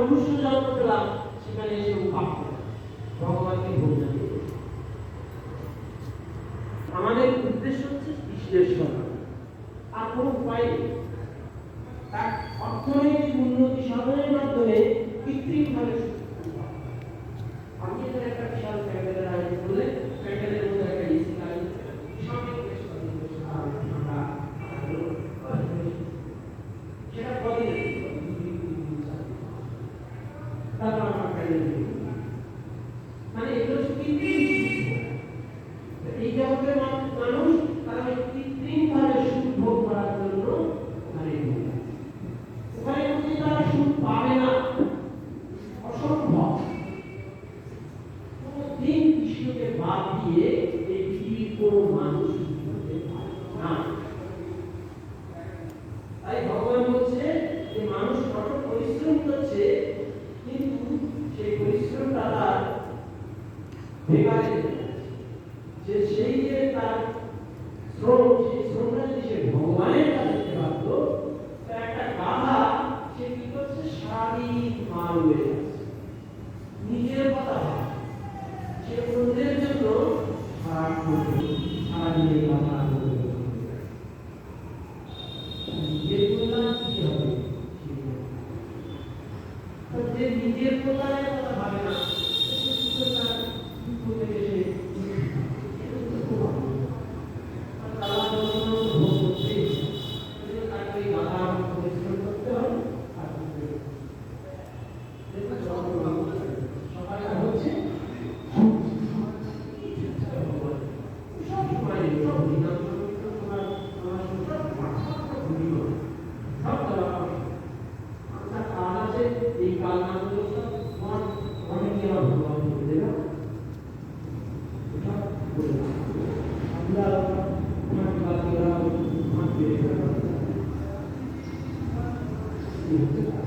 মনুষ্য জন্ম পেলাম সেখানে এসে পাপ ভগবানকে ভোগ না দিয়ে। আমাদের উদ্দেশ্য হচ্ছে বিশ্লেষণ, আর কোনো উপায় নেই। তার অর্থনৈতিক উন্নতি সাধনের মাধ্যমে কৃত্রিমভাবে আমি এখানে একটা বিশাল প্যান্ডেলের আয়োজন করলে প্যান্ডেলের মধ্যে একটা এসি লাগাই সেটা কদিন তারপর আমার প্যান্ডেল মানে এগুলো কৃত্রিম। এই জগতের মানুষ তারা কৃত্রিমভাবে সুখ ভোগ করার জন্য ওখানে তারা সুখ পাবে না, অসম্ভব। কোনদিন কৃষ্ণকে বাদ দিয়ে এই পৃথিবীর কোনো মানুষ হতে পারে না। তাই ভগবান বলছে যে মানুষ কঠোর পরিশ্রম করছে, কিন্তু সেই পরিশ্রমটা তার বেকারে যে সেই যে তার শ্রম, সেই শ্রমটা যদি সে ভগবানের কাছে দিতে পারত, একটা গাধা সে কি করছে, সারাদিন মাল হয়ে যাচ্ছে, নিজের কথা সে অন্যের জন্য সারাদিন কথা নিজের কল্যাণ কি হবে, যে নিজের কল্যাণের কথা ভাবে না Thank you.